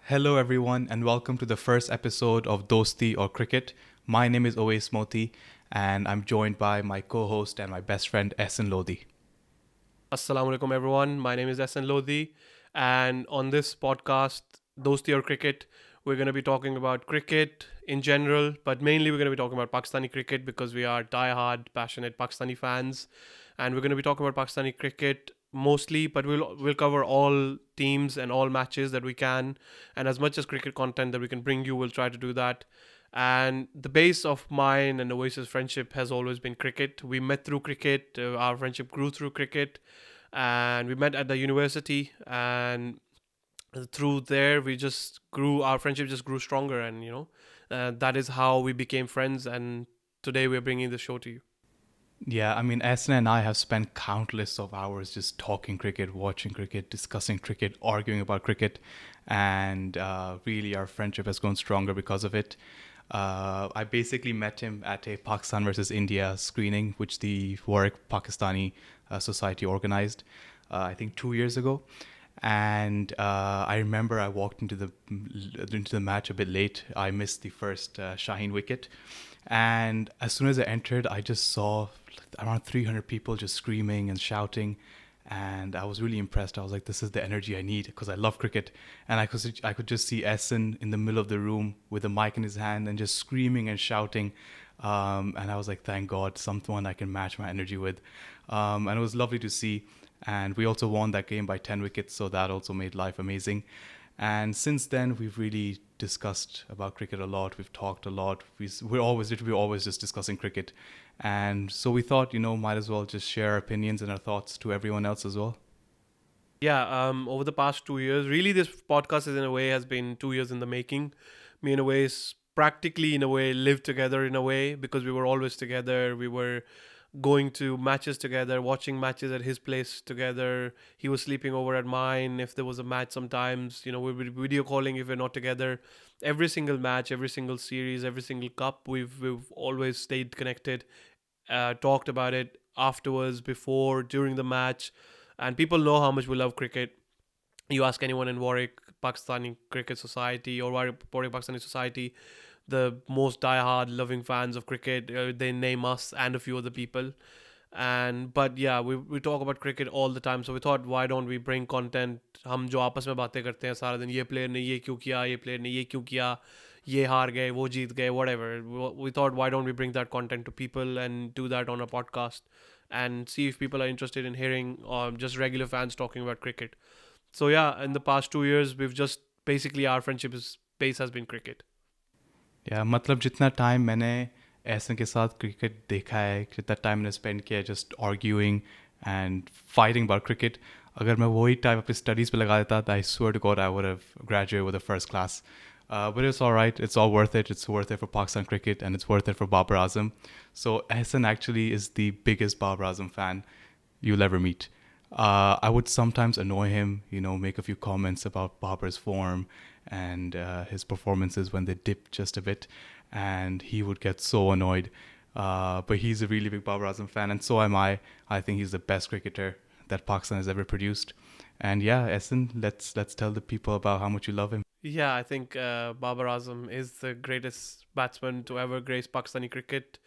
Hello, everyone, and welcome to the first episode of Dosttea or Cricket. My name is Oais Moti, and I'm joined by my co-host and my best friend Ehsan Lodi. Assalamu alaikum everyone. My name is Hassan Lodi, and on this podcast, Dosttea or Cricket, we're going to be talking about cricket in general, but mainly we're going to be talking about Pakistani cricket because we are die-hard, passionate Pakistani fans, and we're going to be talking about Pakistani cricket mostly, but we'll cover all teams and all matches that we can, and as much as cricket content that we can bring you, we'll try to do that. And the base of mine and Oasis friendship has always been cricket. We met through cricket. Our friendship grew through cricket, and we met at the university. And through there, we just grew. Our friendship just grew stronger, and that is how we became friends. And today, we're bringing the show to you. Yeah, I mean, Ehsan and I have spent countless of hours just talking cricket, watching cricket, discussing cricket, arguing about cricket, and really our friendship has grown stronger because of it. I basically met him at a Pakistan versus India screening, which the Warwick Pakistani Society organized, I think 2 years ago. And I remember I walked into the match a bit late. I missed the first Shaheen wicket, and as soon as I entered, I just saw around 300 people just screaming and shouting, and I was really impressed. I was like, "This is the energy I need," because I love cricket, and I could just see Essen in the middle of the room with a mic in his hand and just screaming and shouting. And I was like, "Thank God, someone I can match my energy with," and it was lovely to see. And we also won that game by 10 wickets, so that also made life amazing. And since then, we've really discussed about cricket a lot. We've talked a lot. We're always just discussing cricket. And so we thought, might as well just share our opinions and our thoughts to everyone else as well. Yeah. Over the past 2 years, really, this podcast is in a way has been 2 years in the making. Me and Awais practically in a way lived together in a way because we were always together. We were going to matches together, watching matches at his place together. He was sleeping over at mine. If there was a match, sometimes we would be video calling if we're not together. Every single match, every single series, every single cup, we've always stayed connected. Talked about it afterwards, before, during the match, and people know how much we love cricket. You ask anyone in Warwick Pakistani Cricket Society or Warwick Pakistani Society, the most die-hard loving fans of cricket, they name us and a few other people. And but yeah, we talk about cricket all the time, so we thought, why don't we bring content? हम जो आपस में बातें करते हैं सारा दिन, ये प्लेयर ने ये क्यों किया, ये प्लेयर ने ये क्यों किया, ये हार गए, वो जीत गए, whatever. We thought, why don't we bring that content to people and do that on a podcast and see if people are interested in hearing just regular fans talking about cricket. So yeah, in the past 2 years, we've just basically our friendship is base has been cricket. या मतलब जितना time मैंने ऐसन के साथ cricket देखा है, जितना टाइम मैंने स्पेंड किया है just arguing and fighting about cricket, अगर मैं वही टाइम अपनी स्टडीज़ पे लगा देता, I swear to God I would have graduated with the first class. But it's all right. It's all worth it. It's worth it for Pakistan cricket, and it's worth it for Babar Azam. So Ehsan actually is the biggest Babar Azam fan you'll ever meet. I would sometimes annoy him, make a few comments about Babar's form and his performances when they dip just a bit, and he would get so annoyed. But he's a really big Babar Azam fan, and so am I. I think he's the best cricketer that Pakistan has ever produced. And yeah, Ehsan, let's tell the people about how much you love him. Yeah, I think Babar Azam is the greatest batsman to ever grace Pakistani cricket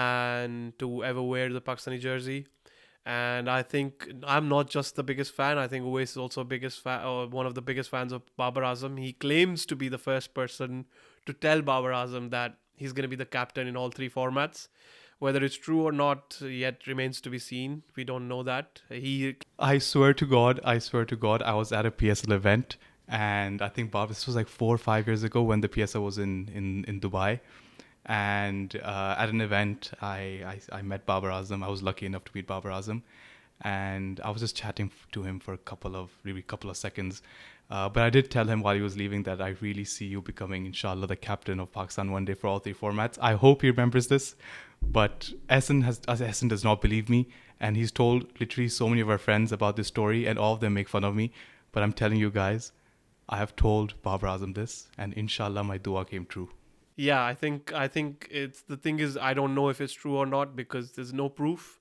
and to ever wear the Pakistani jersey. And I think I'm not just the biggest fan. I think Uwais is also biggest fan, or one of the biggest fans of Babar Azam. He claims to be the first person to tell Babar Azam that he's going to be the captain in all three formats. Whether it's true or not yet remains to be seen. We don't know that. I swear to God, I was at a PSL event, and I think Bob, this was like 4 or 5 years ago when the PSL was in Dubai. And at an event, I met Babar Azam. I was lucky enough to meet Babar Azam, and I was just chatting to him for a couple of seconds. But I did tell him while he was leaving that I really see you becoming, inshallah, the captain of Pakistan one day for all three formats. I hope he remembers this. But Essen does not believe me, and he's told literally so many of our friends about this story, and all of them make fun of me. But I'm telling you guys, I have told Babar Azam this, and inshallah, my dua came true. Yeah, I think it's the thing is I don't know if it's true or not because there's no proof.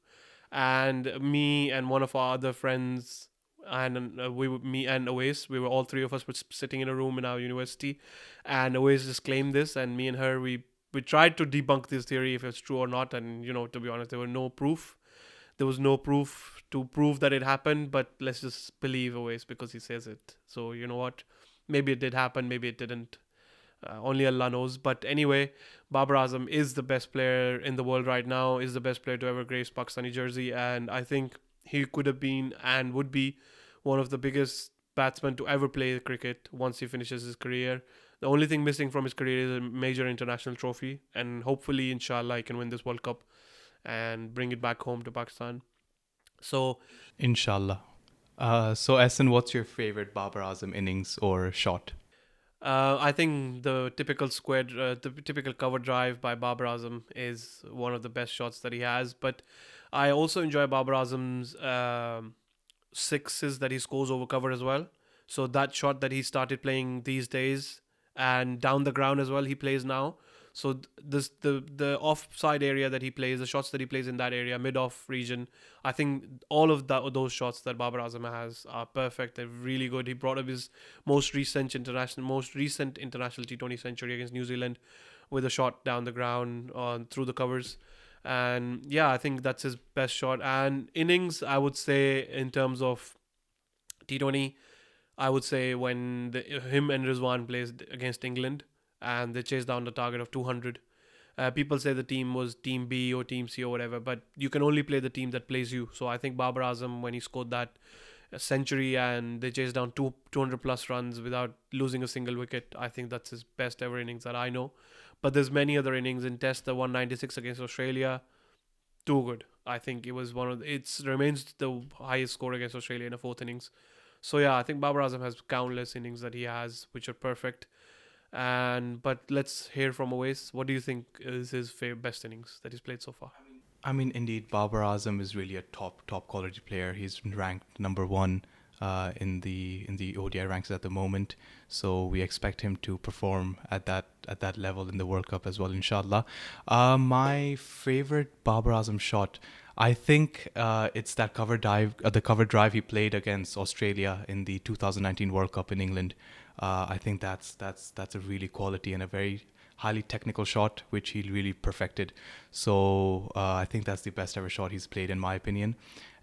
And me and one of our other friends and me and Awais, we were all three of us were sitting in a room in our university, and Awais just claimed this, and me and her we tried to debunk this theory if it's true or not, and to be honest, there was no proof to prove that it happened, but let's just believe Awais because he says it. So you know what, maybe it did happen, maybe it didn't. Only Allah knows. But anyway, Babar Azam is the best player in the world right now, is the best player to ever grace Pakistani jersey, and I think he could have been and would be one of the biggest batsmen to ever play cricket once he finishes his career. The only thing missing from his career is a major international trophy, and hopefully, inshallah, he can win this World Cup and bring it back home to Pakistan. So, Inshallah. So, Essen, what's your favorite Babar Azam innings or shot? I think the typical cover drive by Babar Azam is one of the best shots that he has. But I also enjoy Babar Azam's sixes that he scores over cover as well. So that shot that he started playing these days, and down the ground as well, he plays now. So the offside area that he plays, the shots that he plays in that area, mid off region, I think all of those shots that Babar Azam has are perfect. They're really good. He brought up his most recent international T20 century against New Zealand with a shot down the ground through the covers. And yeah, I think that's his best shot. And innings, I would say, in terms of T20, I would say when him and Rizwan plays against England and they chase down the target of 200. People say the team was Team B or Team C or whatever, but you can only play the team that plays you. So I think Babar Azam, when he scored that century and they chased down 200 plus runs without losing a single wicket, I think that's his best ever innings that I know. But there's many other innings in Test, the 196 against Australia, too good. I think it was it remains the highest score against Australia in a fourth innings. So yeah, I think Babar Azam has countless innings that he has, which are perfect. But let's hear from Awais. What do you think is his best innings that he's played so far? I mean, indeed, Babar Azam is really a top quality player. He's ranked number one in the ODI ranks at the moment. So we expect him to perform at that level in the World Cup as well, inshallah. My favorite Babar Azam shot, I think it's that the cover drive he played against Australia in the 2019 World Cup in England. I think that's a really quality and a very highly technical shot, which he really perfected. So I think that's the best ever shot he's played, in my opinion.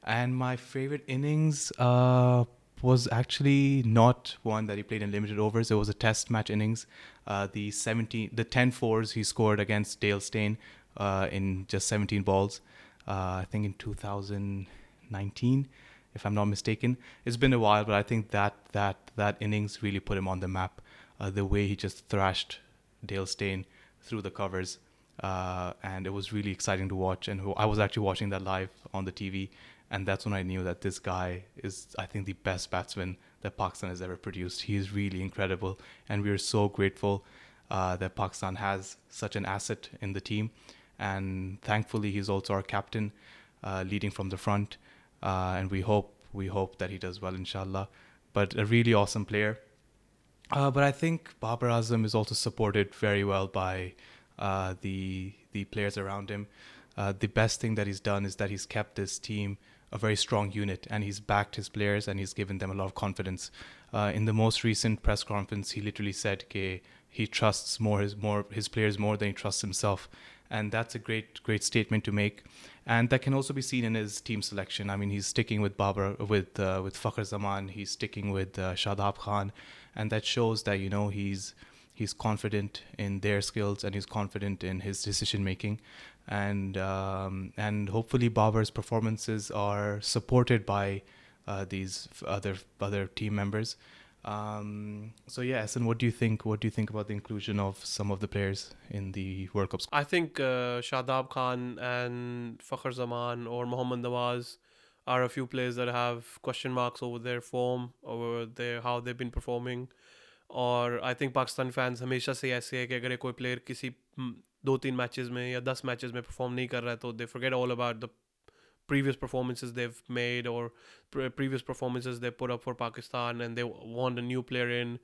And my favorite innings was actually not one that he played in limited overs. It was a test match innings. The 10 fours he scored against Dale Steyn in just 17 balls. I think in 2019, if I'm not mistaken. It's been a while, but I think that innings really put him on the map. The way he just thrashed Dale Steyn through the covers, and it was really exciting to watch. And I was actually watching that live on the TV, and that's when I knew that this guy is, I think, the best batsman that Pakistan has ever produced. He is really incredible, and we are so grateful that Pakistan has such an asset in the team. And thankfully, he's also our captain, leading from the front. And we hope that he does well, inshallah. But a really awesome player. But I think Babar Azam is also supported very well by the players around him. The best thing that he's done is that he's kept this team a very strong unit, and he's backed his players and he's given them a lot of confidence. In the most recent press conference, he literally said he trusts his players more than he trusts himself. And that's a great statement to make, and that can also be seen in his team selection. I mean, he's sticking with Fakhr Zaman, he's sticking with Shadab Khan, and that shows that he's confident in their skills and he's confident in his decision making, and hopefully Babar's performances are supported by these other team members. So yes, and what do you think about the inclusion of some of the players in the World Cup squad? I think Shadab Khan and Fakhr Zaman or Mohammad Nawaz are a few players that have question marks over their form, over how they've been performing. और I think Pakistan fans हमेशा से ऐसे है कि अगर कोई player किसी 2-3 matches में या 10 मैचेस में परफॉर्म नहीं कर रहा है तो they forget all about the previous performances they've made or previous performances they put up for Pakistan, and they want a new player in.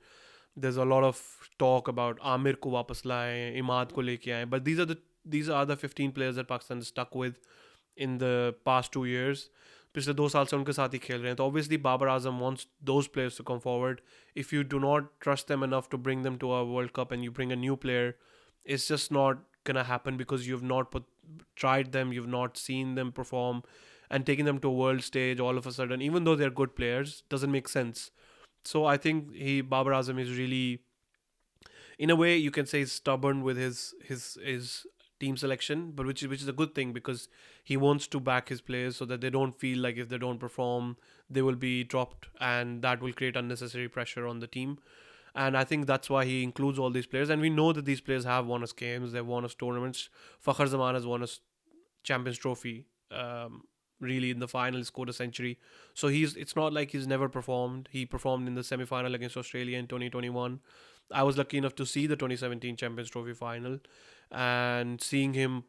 There's a lot of talk about Amir ko wapas laaye, Imad ko leke aaye, but these are the 15 players that Pakistan is stuck with in the past 2 years, पिछले 2 साल से उनके साथ ही खेल रहे हैं, तो obviously Babar Azam wants those players to come forward. If you do not trust them enough to bring them to a World Cup and you bring a new player, it's just not gonna happen because you've not tried them, you've not seen them perform, and taking them to a world stage all of a sudden, even though they're good players, doesn't make sense. So I think Babar Azam is really, in a way, you can say, stubborn with his team selection, but which is a good thing because he wants to back his players so that they don't feel like if they don't perform they will be dropped, and that will create unnecessary pressure on the team. And I think that's why he includes all these players. And we know that these players have won us games, they've won us tournaments. Fakhar Zaman has won us Champions Trophy. Really, in the final, he scored a century. So it's not like he's never performed. He performed in the semi-final against Australia in 2021. I was lucky enough to see the 2017 Champions Trophy final, and seeing him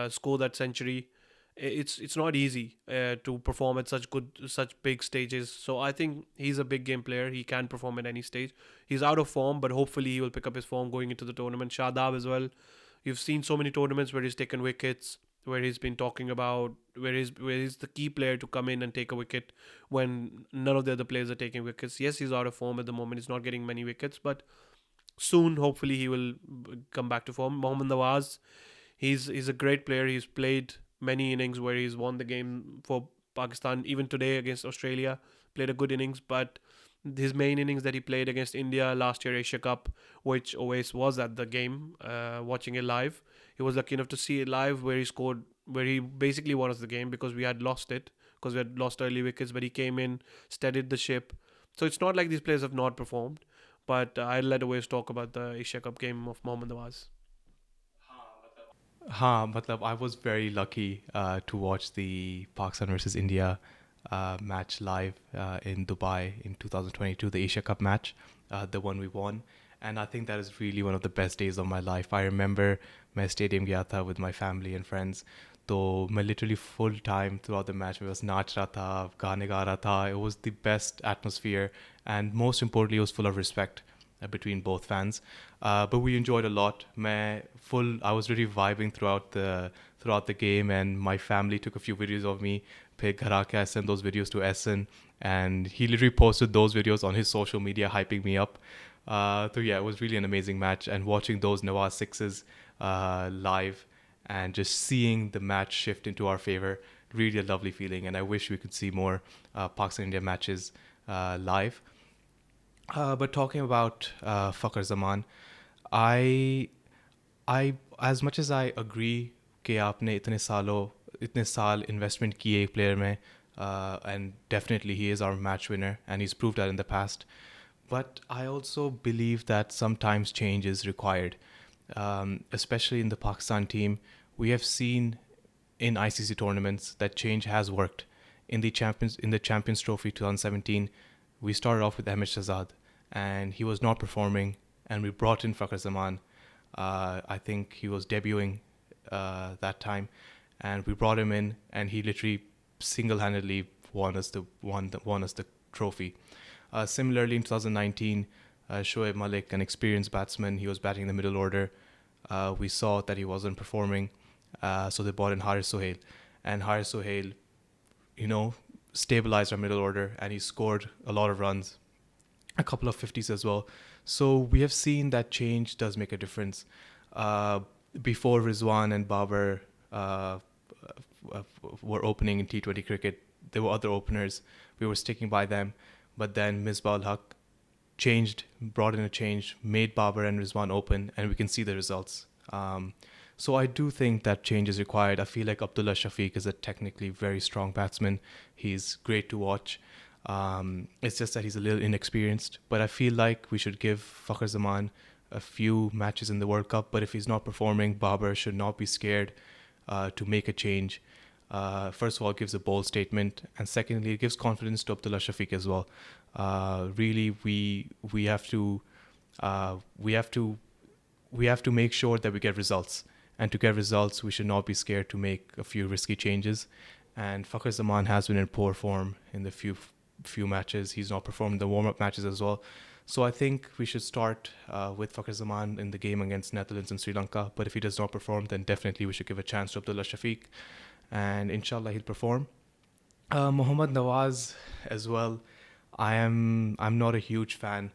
score that century, it's not easy to perform at such big stages. So I think he's a big game player. He can perform at any stage. He's out of form, but hopefully he will pick up his form going into the tournament. Shadab as well. You've seen so many tournaments where he's taken wickets, where he's been talking about where he's the key player to come in and take a wicket when none of the other players are taking wickets. Yes, he's out of form at the moment. He's not getting many wickets, but soon, hopefully, he will come back to form. Mohammad Nawaz, he's a great player. He's played many innings where he's won the game for Pakistan. Even today against Australia, played a good innings. But his main innings that he played against India last year, Asia Cup, which Oais was at the game, watching it live. He was lucky enough to see it live, where he scored, where he basically won us the game because we had lost it, because we had lost early wickets. But he came in, steadied the ship. So it's not like these players have not performed. But I'll let Oais talk about the Asia Cup game of Mohammad Nawaz. हाँ मतलब I was very lucky to watch the Pakistan versus India match live in Dubai in 2022, the Asia Cup match, the one we won. And I think that is really one of the best days of my life. I remember मैं stadium गया था with my family and friends. तो मैं literally full time throughout the match मैं बस नाच रहा था, गाने गा रहा था. It was the best atmosphere, and most importantly, it was full of respect between both fans. But we enjoyed a lot. I was really vibing throughout the game, and my family took a few videos of me. फिर घर आके I sent those videos to Essen, and he literally posted those videos on his social media, hyping me up. So yeah, it was really an amazing match, and watching those Nawaz sixes live and just seeing the match shift into our favor, really a lovely feeling. And I wish we could see more Pakistan India matches live. But talking about Fakhar Zaman, I as much as I agree कि आपने इतने साल investment किए एक player में, and definitely he is our match winner and he's proved that in the past. But I also believe that sometimes change is required, especially in the Pakistan team. We have seen in ICC tournaments that change has worked. In the Champions Trophy 2017, we started off with Ahmed Shahzad, and he was not performing, and we brought in Fakhar Zaman. I think he was debuting that time, and we brought him in, and he literally single-handedly won us the trophy. Similarly, in 2019, Shoaib Malik, an experienced batsman, he was batting in the middle order. We saw that he wasn't performing, so they brought in Haris Sohail, and Haris Sohail, stabilized our middle order, and he scored a lot of runs, a couple of 50s as well. So we have seen that change does make a difference. Before Rizwan and Babar were opening in T20 cricket, there were other openers. We were sticking by them. But then Misbah ul-Haq brought in a change, made Babar and Rizwan open, and we can see the results. So I do think that change is required. I feel like Abdullah Shafiq is a technically very strong batsman. He's great to watch. It's just that he's a little inexperienced. But I feel like we should give Fakhar Zaman a few matches in the World Cup. But if he's not performing, Babar should not be scared to make a change. First of all, it gives a bold statement, and secondly, it gives confidence to Abdullah Shafiq as well. Really, we have to make sure that we get results, and to get results, we should not be scared to make a few risky changes. And Fakhar Zaman has been in poor form in the few matches. He's not performed in the warm-up matches as well. So I think we should start with Fakhar Zaman in the game against Netherlands and Sri Lanka. But if he does not perform, then definitely we should give a chance to Abdullah Shafiq. And inshallah, he'll perform. Mohammad Nawaz as well. I'm not a huge fan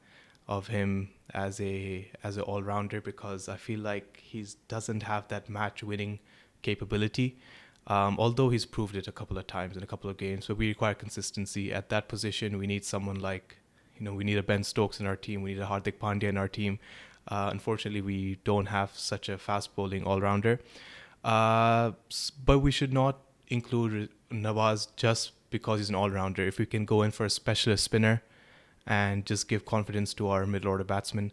of him as an all rounder because I feel like he doesn't have that match winning capability. Although he's proved it a couple of times in a couple of games, but we require consistency at that position. We need someone like, we need a Ben Stokes in our team. We need a Hardik Pandya in our team. Unfortunately, we don't have such a fast bowling all rounder. But we should not include Nawaz just because he's an all rounder. If we can go in for a specialist spinner and just give confidence to our middle order batsmen,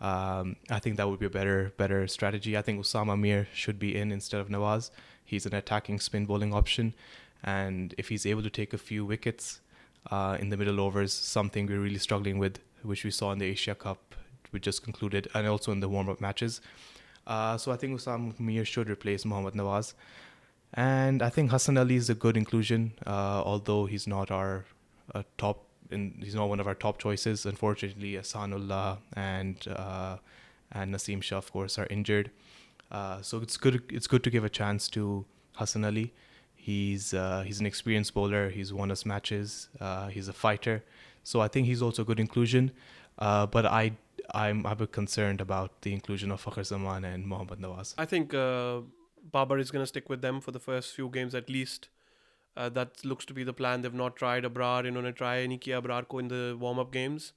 I think that would be a better strategy. I think Usama Mir should be in instead of Nawaz. He's an attacking spin bowling option, and if he's able to take a few wickets in the middle overs, something we're really struggling with, which we saw in the Asia Cup, we just concluded, and also in the warm-up matches. So I think Usama Mir should replace Mohammad Nawaz. And I think Hassan Ali is a good inclusion, although he's not our top. He's not one of our top choices. Unfortunately, Ahsanullah and Naseem Shah, of course, are injured. So it's good. It's good to give a chance to Hassan Ali. He's an experienced bowler. He's won us matches. He's a fighter. So I think he's also a good inclusion. But I'm a bit concerned about the inclusion of Fakhar Zaman and Mohammad Nawaz. I think Babar is going to stick with them for the first few games at least. That looks to be the plan. They've not tried Abrar. इन्होंने try नहीं किया Abrar को in the warm-up games.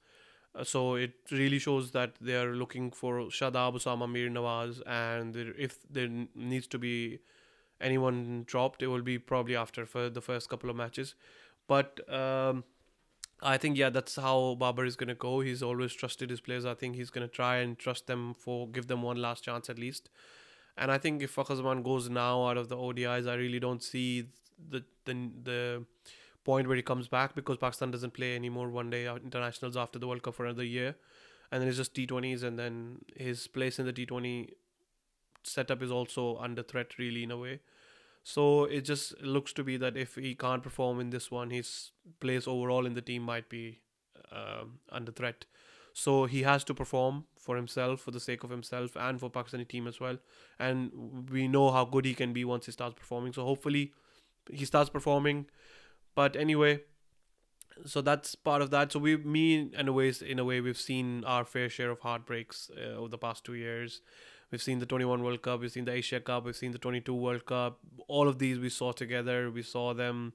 So it really shows that they are looking for Shadab, Usama Mir, Nawaz, and if there needs to be anyone dropped, it will be probably after for the first couple of matches. But I think that's how Babar is going to go. He's always trusted his players. I think he's going to try and trust them give them one last chance at least. And I think if Fakhar Zaman goes now out of the ODIs, I really don't see the point where he comes back, because Pakistan doesn't play any more one-day internationals after the World Cup for another year, and then it's just T20s, and then his place in the T20 setup is also under threat, really, in a way. So it just looks to be that if he can't perform in this one, his place overall in the team might be under threat. So he has to perform for himself, for the sake of himself, and for Pakistani team as well. And we know how good he can be once he starts performing. So hopefully he starts performing. But anyway, so that's part of that. So in a way, we've seen our fair share of heartbreaks over the past 2 years. We've seen the 21 World Cup, we've seen the Asia Cup, we've seen the 22 World Cup. All of these we saw together. We saw them,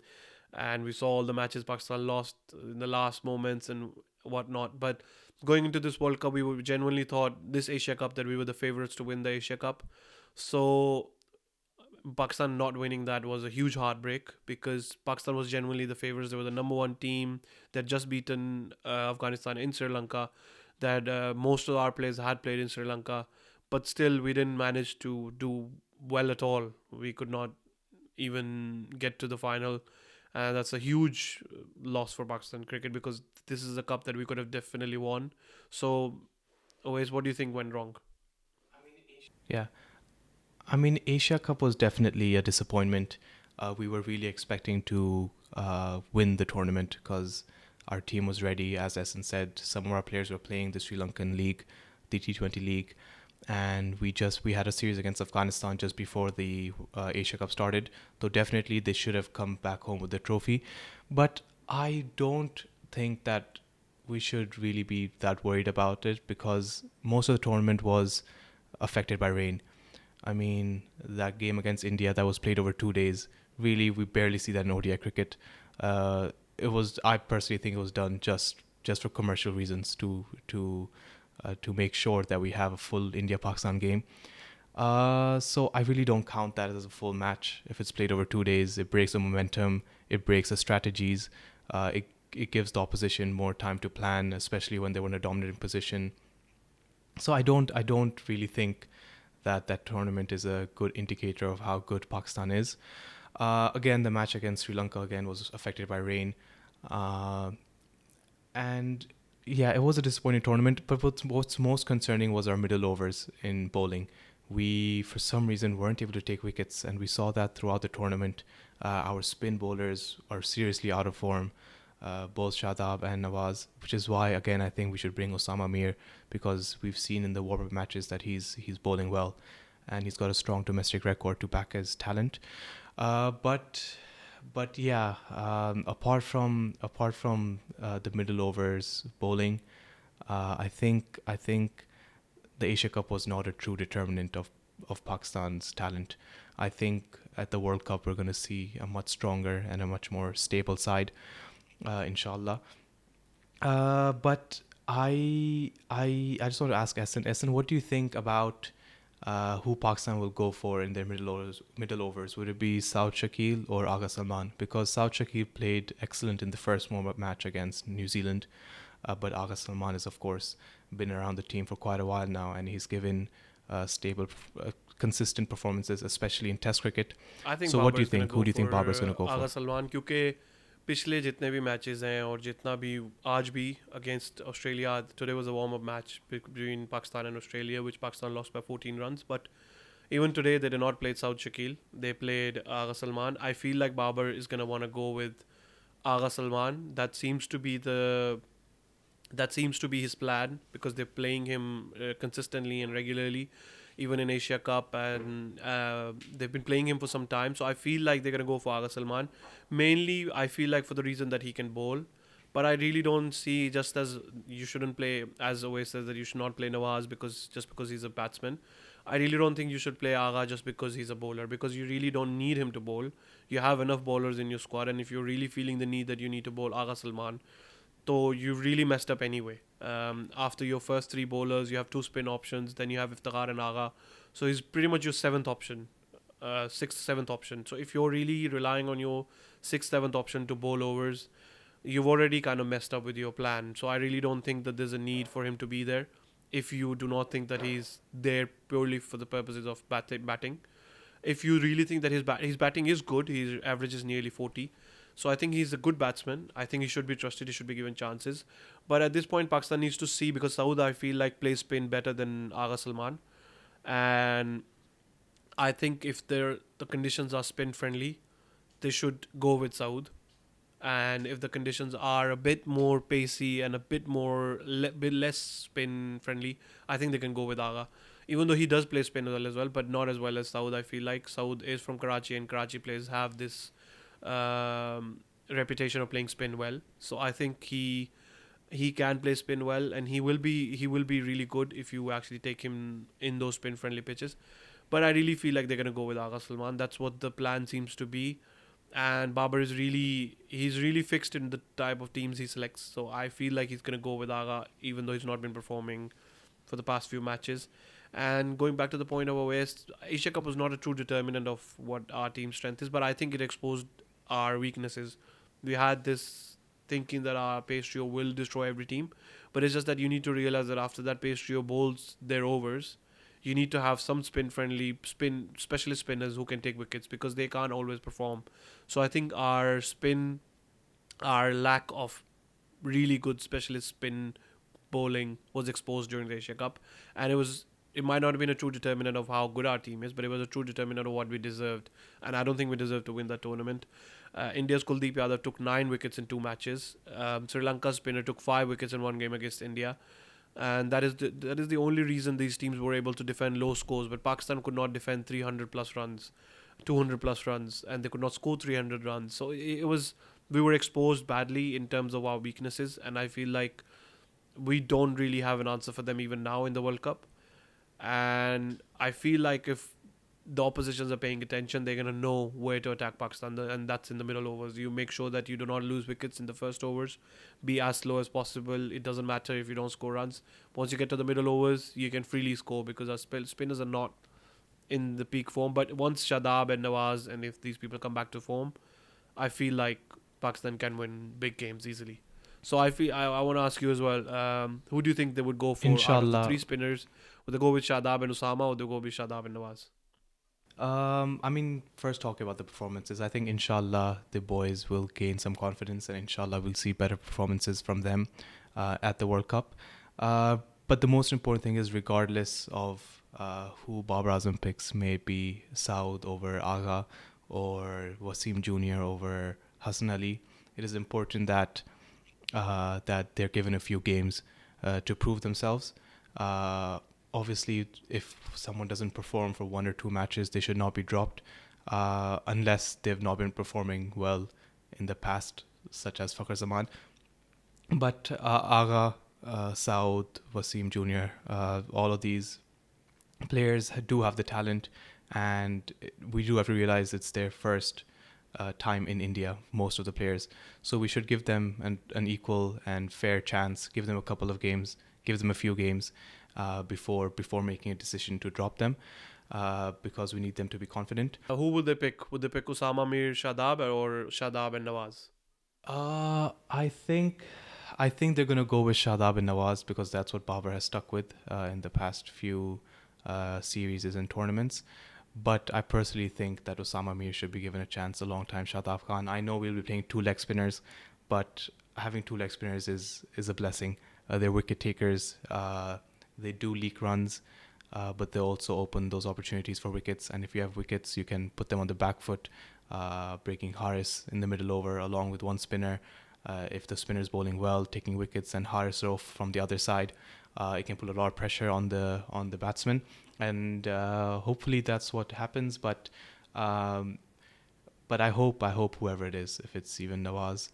and we saw all the matches Pakistan lost in the last moments and whatnot. But going into this World Cup, we genuinely thought this Asia Cup that we were the favourites to win the Asia Cup. So Pakistan not winning that was a huge heartbreak, because Pakistan was genuinely the favourites. They were the number one team. They had just beaten Afghanistan in Sri Lanka. That most of our players had played in Sri Lanka, but still we didn't manage to do well at all. We could not even get to the final, and that's a huge loss for Pakistan cricket, because this is a cup that we could have definitely won. So, always, what do you think went wrong? Yeah. I mean, Asia Cup was definitely a disappointment. We were really expecting to win the tournament because our team was ready. As Essen said, some of our players were playing the Sri Lankan League, the T20 League, and we had a series against Afghanistan just before the Asia Cup started. So definitely they should have come back home with the trophy. But I don't think that we should really be that worried about it, because most of the tournament was affected by rain. I mean, that game against India that was played over 2 days, really, we barely see that in ODI cricket. I personally think it was done just for commercial reasons to make sure that we have a full India-Pakistan game. So I really don't count that as a full match. If it's played over 2 days, it breaks the momentum, it breaks the strategies, it gives the opposition more time to plan, especially when they were in a dominant position. So I don't really think that tournament is a good indicator of how good Pakistan is. Again, the match against Sri Lanka was affected by rain. And yeah, it was a disappointing tournament, but what's most concerning was our middle overs in bowling. We, for some reason, weren't able to take wickets, and we saw that throughout the tournament. Our spin bowlers are seriously out of form, both Shadab and Nawaz, which is why, again, I think we should bring Osama Mir, because we've seen in the warm-up matches that he's bowling well, and he's got a strong domestic record to back his talent. But But yeah, apart from the middle overs bowling, I think the Asia Cup was not a true determinant of Pakistan's talent. I think at the World Cup we're going to see a much stronger and a much more stable side, inshallah. But I just want to ask Essen. Essen, what do you think about who Pakistan will go for in their middle overs? Middle overs, would it be Saud Shakil or Agha Salman? Because Saud Shakil played excellent in the first warm-up match against New Zealand, but Agha Salman has of course been around the team for quite a while now, and he's given stable, consistent performances, especially in Test cricket. I think So what do Babar you is going to think? go Who do you think for Babar's going to go Agha for? Salman, क्योंकि पिछले जितने भी matches हैं और जितना भी आज भी against Australia, today was a warm-up match between Pakistan and Australia, which Pakistan lost by 14 runs. But even today, they did not play Saud Shakil. They played Agha Salman. I feel like Babar is going to want to go with Agha Salman. That seems to be his plan because they're playing him consistently and regularly, even in Asia Cup, and they've been playing him for some time. So I feel like they're going to go for Agha Salman. Mainly, I feel like for the reason that he can bowl. But I really don't see, just as you shouldn't play, as always says that you should not play Nawaz because he's a batsman. I really don't think you should play Agha just because he's a bowler, because you really don't need him to bowl. You have enough bowlers in your squad, and if you're really feeling the need that you need to bowl Agha Salman, so you really messed up anyway. After your first three bowlers, you have two spin options, then you have Iftikhar and Agha. So he's pretty much your seventh option, sixth, seventh option. So if you're really relying on your sixth, seventh option to bowl overs, you've already kind of messed up with your plan. So I really don't think that there's a need for him to be there if you do not think that he's there purely for the purposes of batting. If you really think that his batting is good, his average is nearly 40. So I think he's a good batsman. I think he should be trusted. He should be given chances. But at this point, Pakistan needs to see, because Saud, I feel like, plays spin better than Agha Salman. And I think if the conditions are spin friendly, they should go with Saud. And if the conditions are a bit more pacey and a bit bit less spin friendly, I think they can go with Agha. Even though he does play spin as well, but not as well as Saud. I feel like Saud is from Karachi, and Karachi players have this reputation of playing spin well. So I think he can play spin well, and he will be really good if you actually take him in those spin friendly pitches. But I really feel like they're gonna go with Agha Salman. That's what the plan seems to be. And Babar is he's really fixed in the type of teams he selects. So I feel like he's gonna go with Agha, even though he's not been performing for the past few matches. And going back to the point of Oais, Asia Cup was not a true determinant of what our team's strength is, but I think it exposed our weaknesses. We had this thinking that our pace trio will destroy every team, but it's just that you need to realize that after that pace trio bowls their overs, you need to have some specialist spinners who can take wickets, because they can't always perform. So I think our lack of really good specialist spin bowling was exposed during the Asia Cup, and it might not have been a true determinant of how good our team is, but it was a true determinant of what we deserved. And I don't think we deserved to win that tournament. India's Kuldeep Yadav took 9 wickets in 2 matches. Sri Lanka's spinner took 5 wickets in one game against India. And that is the only reason these teams were able to defend low scores. But Pakistan could not defend 300 plus runs, 200 plus runs, and they could not score 300 runs. So we were exposed badly in terms of our weaknesses. And I feel like we don't really have an answer for them even now in the World Cup. And I feel like if the oppositions are paying attention, they're going to know where to attack Pakistan, and that's in the middle overs. You make sure that you do not lose wickets in the first overs. Be as slow as possible. It doesn't matter if you don't score runs. Once you get to the middle overs, you can freely score, because our spinners are not in the peak form. But once Shadab and Nawaz, and if these people come back to form, I feel like Pakistan can win big games easily. So I want to ask you as well, who do you think they would go for out of the 3 spinners? Would they go with Shadab and Usama, or would they go with Shadab and Nawaz? I mean, first talking about the performances, I think inshallah the boys will gain some confidence, and inshallah we'll see better performances from them at the World Cup. But the most important thing is, regardless of who Babar Azam picks, may it be Saud over Agha or Wasim Jr. over Hassan Ali, it is important that they're given a few games to prove themselves. Obviously, if someone doesn't perform for 1 or 2 matches, they should not be dropped. unless they've not been performing well in the past, such as Fakhar Zaman. But Agha, Saud, Wasim Jr., all of these players do have the talent, and we do have to realize it's their first time in India, most of the players. So we should give them an equal and fair chance, give them a couple of games, give them a few games before making a decision to drop them, because we need them to be confident. Who would they pick? Would they pick Usama Mir, Shadab, or Shadab and Nawaz? I think they're gonna go with Shadab and Nawaz because that's what Babar has stuck with in the past few series and tournaments. But I personally think that Osama Mir should be given a chance. A long time Shadab Khan. I know we'll be playing two leg spinners, but having two leg spinners is a blessing. They're wicket takers. They do leak runs, but they also open those opportunities for wickets. And if you have wickets, you can put them on the back foot, breaking Haris in the middle over along with one spinner. If the spinner is bowling well, taking wickets, and Haris off from the other side, it can put a lot of pressure on the batsman, and hopefully that's what happens. But I hope whoever it is, if it's even Nawaz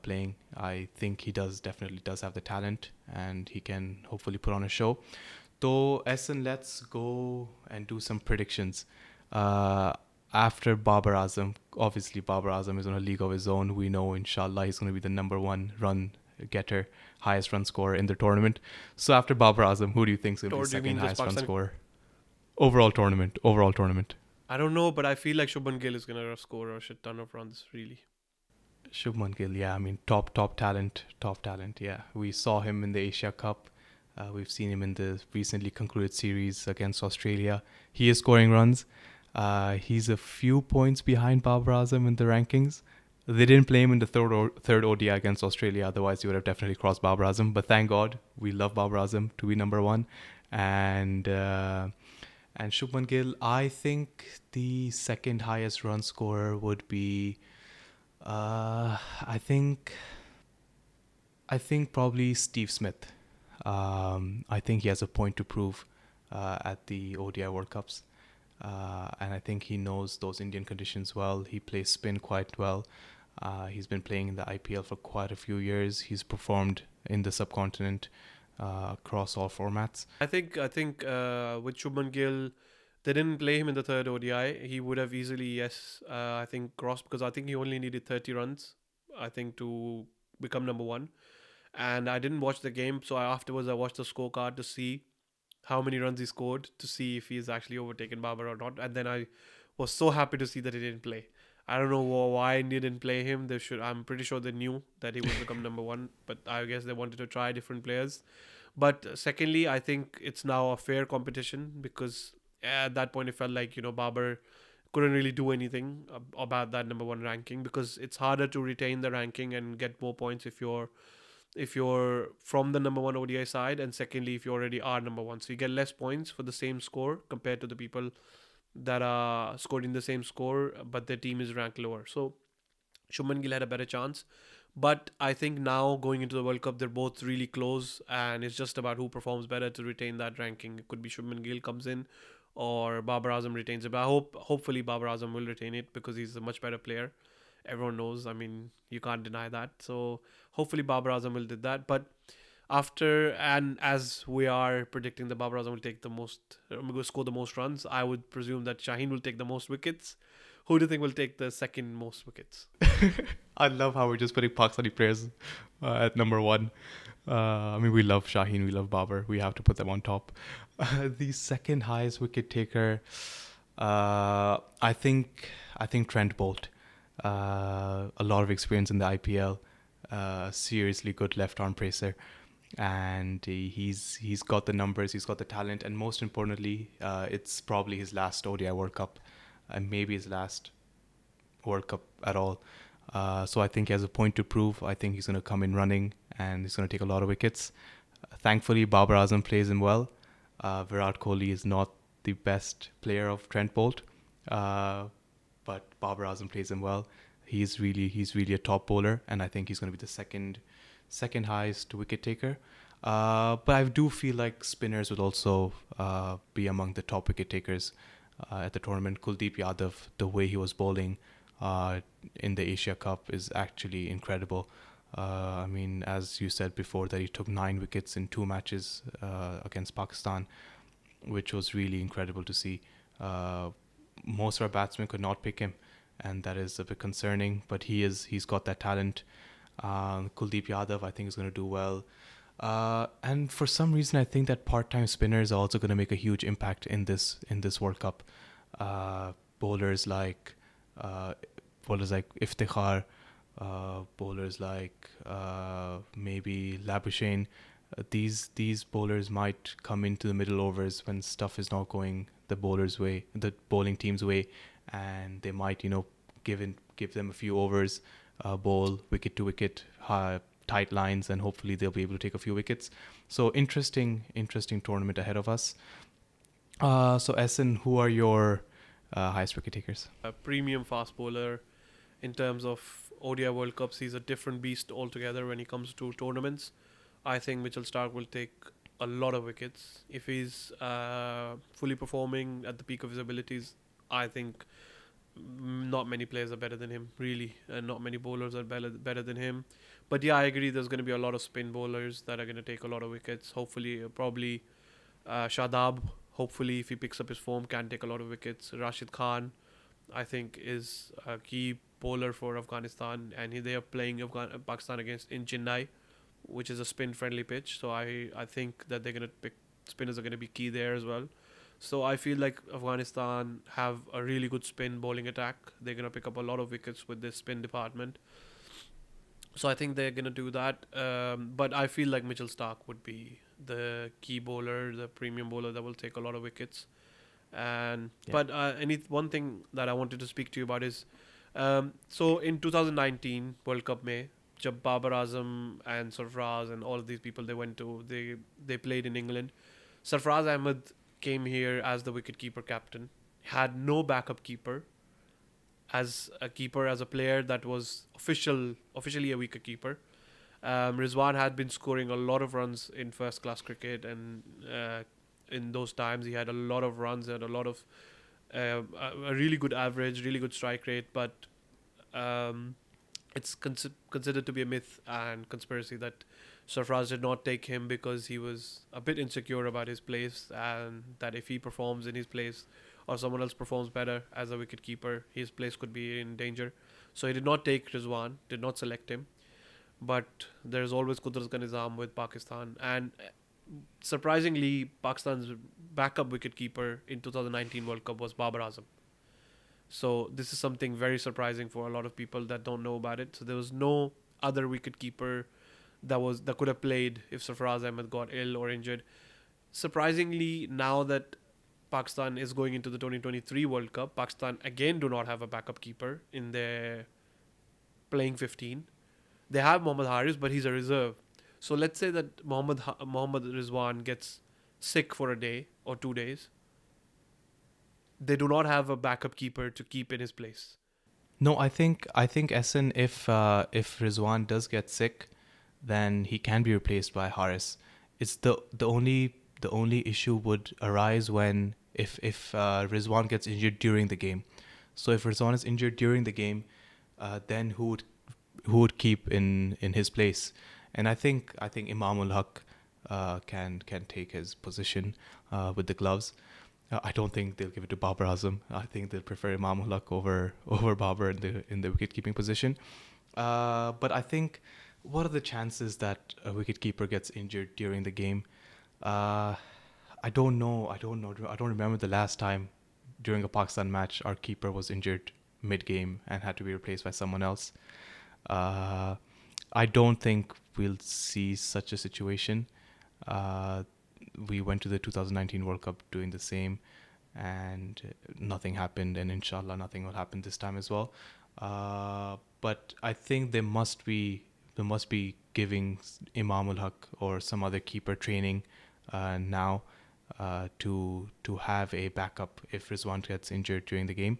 playing, I think he definitely does have the talent, and he can hopefully put on a show. So Essen, let's go and do some predictions. After Babar Azam, obviously Babar Azam is on a league of his own. We know, inshallah, he's going to be the number one run getter, highest run scorer in the tournament. So after Babar Azam, who do you think is going to be the second highest run scorer? Overall tournament. I don't know, but I feel like Shubman Gill is going to score a shit ton of runs, really. Shubman Gill, yeah. I mean, top talent, yeah. We saw him in the Asia Cup. We've seen him in the recently concluded series against Australia. He is scoring runs. He's a few points behind Babar Azam in the rankings. They didn't play him in the third ODI against Australia. Otherwise, he would have definitely crossed Babar Azam. But thank God, we love Babar Azam to be number one. And Shubman Gill, I think the second highest run scorer would be, I think probably Steve Smith. I think he has a point to prove at the ODI World Cups. And I think he knows those Indian conditions well. He plays spin quite well. He's been playing in the IPL for quite a few years. He's performed in the subcontinent across all formats. I think with Shubman Gill, they didn't play him in the third ODI. He would have easily, I think, crossed, because I think he only needed 30 runs, I think, to become number one. And I didn't watch the game, so afterwards I watched the scorecard to see how many runs he scored, to see if he's actually overtaken Babar or not. And then I was so happy to see that he didn't play. I don't know why India didn't play him. I'm pretty sure they knew that he would become number one, but I guess they wanted to try different players. But secondly, I think it's now a fair competition, because at that point it felt like, Babar couldn't really do anything about that number one ranking, because it's harder to retain the ranking and get more points if you're from the number one ODI side, and secondly, if you already are number one. So you get less points for the same score compared to the people that are scored in the same score, but their team is ranked lower. So Shubman Gill had a better chance. But I think now going into the World Cup, they're both really close, and it's just about who performs better to retain that ranking. It could be Shubman Gill comes in or Babar Azam retains it. But hopefully Babar Azam will retain it, because he's a much better player. Everyone knows. I mean, you can't deny that. So hopefully Babar Azam will do that. But as we are predicting that Babar Azam will score the most runs, I would presume that Shaheen will take the most wickets. Who do you think will take the second most wickets? I love how we're just putting Pakistani players at number one. I mean, we love Shaheen, we love Babar. We have to put them on top. The second highest wicket taker, I think Trent Bolt. A lot of experience in the IPL. Seriously good left arm pacer, and he's got the numbers, he's got the talent, and most importantly, it's probably his last ODI World Cup, and maybe his last World Cup at all. So I think he has a point to prove. I think he's going to come in running, and he's going to take a lot of wickets. Thankfully, Babar Azam plays him well. Virat Kohli is not the best player of Trent Bolt, but Babar Azam plays him well. He's really a top bowler, and I think he's going to be the second highest wicket taker. But I do feel like spinners would also be among the top wicket takers. at the tournament. Kuldeep Yadav, the way he was bowling in the Asia Cup is actually incredible. I mean, as you said before, that he took 9 wickets in 2 matches against Pakistan, which was really incredible to see. Most of our batsmen could not pick him, and that is a bit concerning. But he's got that talent. Kuldeep Yadav, I think, is going to do well. And for some reason, I think that part-time spinners are also going to make a huge impact in this World Cup. Bowlers like Iftikhar, bowlers like maybe Labuschagne. These bowlers might come into the middle overs when stuff is not going the bowling team's way, and they might give them a few overs, bowl wicket to wicket, tight lines, and hopefully they'll be able to take a few wickets. So interesting tournament ahead of us. So Essen, who are your highest wicket takers? A premium fast bowler in terms of ODI World Cups. He's a different beast altogether when he comes to tournaments. I think Mitchell Starc will take a lot of wickets. If he's fully performing at the peak of his abilities, I think not many players are better than him, really, and not many bowlers are better than him. But yeah, I agree, there's going to be a lot of spin bowlers that are going to take a lot of wickets. Hopefully, probably Shadab, hopefully, if he picks up his form, can take a lot of wickets. Rashid Khan, I think, is a key bowler for Afghanistan, and they are playing Pakistan in Chennai, which is a spin-friendly pitch. So I think that they're going to pick spinners are going to be key there as well. So I feel like Afghanistan have a really good spin bowling attack. They're going to pick up a lot of wickets with this spin department. So I think they're going to do that. But I feel like Mitchell Starc would be the key bowler, the premium bowler that will take a lot of wickets. But one thing that I wanted to speak to you about is, so in 2019 World Cup May, jab Babar Azam and Sarfraz and all of these people they played in England. Sarfraz Ahmed came here as the wicketkeeper captain, had no backup keeper, as a player that was officially a wicketkeeper. Rizwan had been scoring a lot of runs in first class cricket, and in those times he had a lot of runs and a lot of a really good average, really good strike rate, but it's considered to be a myth and conspiracy that Sarfraz did not take him because he was a bit insecure about his place, and that if he performs in his place or someone else performs better as a wicketkeeper, his place could be in danger. So he did not take Rizwan, did not select him. But there's always Qudrat ka Nizam with Pakistan, and surprisingly, Pakistan's backup wicketkeeper in 2019 World Cup was Babar Azam. So this is something very surprising for a lot of people that don't know about it. So there was no other wicketkeeper that could have played if Sarfraz Ahmed got ill or injured. Surprisingly, now that Pakistan is going into the 2023 World Cup, Pakistan again do not have a backup keeper in their playing 15. They have Mohammad Haris, but he's a reserve. So let's say that Mohammad Rizwan gets sick for a day or 2 days. They do not have a backup keeper to keep in his place. No, I think Essen, if Rizwan does get sick, then he can be replaced by Haris. It's the only issue would arise when if Rizwan gets injured during the game. So if Rizwan is injured during the game, then who would keep in his place? And I think Imamul Haq can take his position with the gloves. I don't think they'll give it to Babar Azam. I think they'll prefer Imamul Haq over Babar in the wicket-keeping position. But I think, what are the chances that a wicket-keeper gets injured during the game? I don't know. I don't remember the last time during a Pakistan match our keeper was injured mid-game and had to be replaced by someone else. I don't think we'll see such a situation. We went to the 2019 World Cup doing the same, and nothing happened, and inshallah nothing will happen this time as well. But I think they must be giving Imamul Haq or some other keeper training now to have a backup if Rizwan gets injured during the game.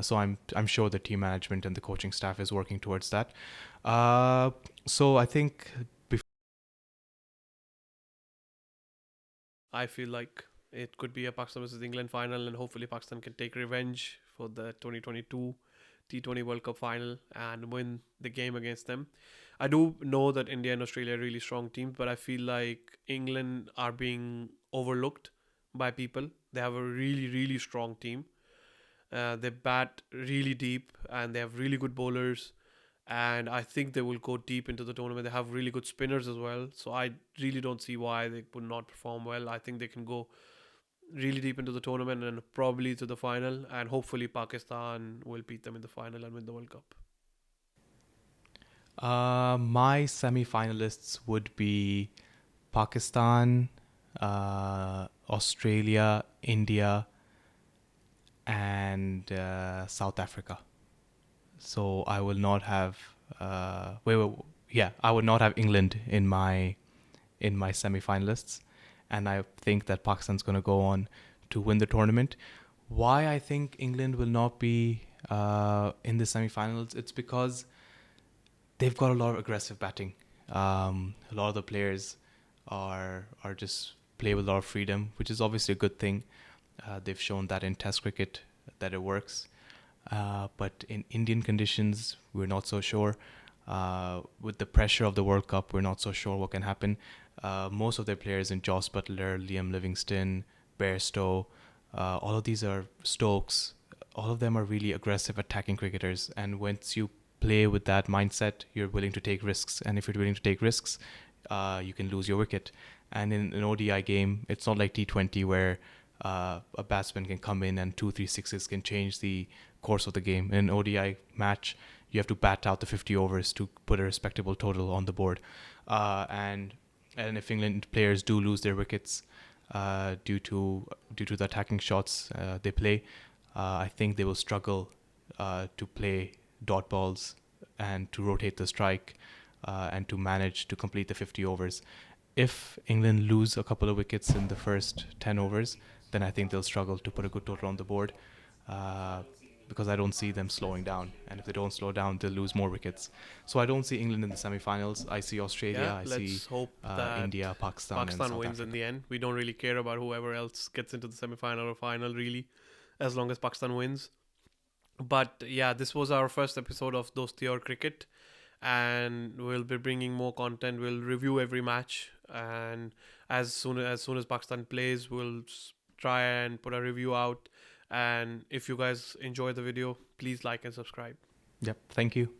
So I'm sure the team management and the coaching staff is working towards that. So I think I feel like It could be a Pakistan versus England final, and hopefully Pakistan can take revenge for the 2022 T20 World Cup final and win the game against them. I do know that India and Australia are really strong teams, but I feel like England are being overlooked by people. They have a really, really strong team. They bat really deep and they have really good bowlers. And I think they will go deep into the tournament. They have really good spinners as well. So I really don't see why they would not perform well. I think they can go really deep into the tournament and probably to the final. And hopefully Pakistan will beat them in the final and win the World Cup. My semi-finalists would be Pakistan, Australia, India, and South Africa. So I will not have I would not have England in my semi-finalists, and I think that Pakistan's going to go on to win the tournament. Why I think England will not be in the semi-finals? It's because they've got a lot of aggressive batting. A lot of the players are just play with a lot of freedom, which is obviously a good thing. They've shown that in Test cricket that it works. But in Indian conditions, we're not so sure. With the pressure of the World Cup, we're not so sure what can happen. Most of their players in Joss Butler, Liam Livingston, Bairstow, all of these are Stokes. All of them are really aggressive attacking cricketers. And once you play with that mindset, you're willing to take risks. And if you're willing to take risks, you can lose your wicket. And in an ODI game, it's not like T20 where a batsman can come in and 2-3 sixes can change the course of the game. In an ODI match, you have to bat out the 50 overs to put a respectable total on the board. And if England players do lose their wickets due to the attacking shots they play, I think they will struggle to play dot balls and to rotate the strike and to manage to complete the 50 overs. If England lose a couple of wickets in the first 10 overs, then I think they'll struggle to put a good total on the board because I don't see them slowing down. And if they don't slow down, they'll lose more wickets. So I don't see England in the semi-finals. I see Australia, Let's hope that India, Pakistan and South wins Africa. in the end. We don't really care about whoever else gets into the semi-final or final, really, as long as Pakistan wins. But yeah, this was our first episode of Dosttea Cricket, and we'll be bringing more content. We'll review every match, and as soon as Pakistan plays, we'll try and put a review out. And if you guys enjoy the video, please like and subscribe. Yep. Thank you.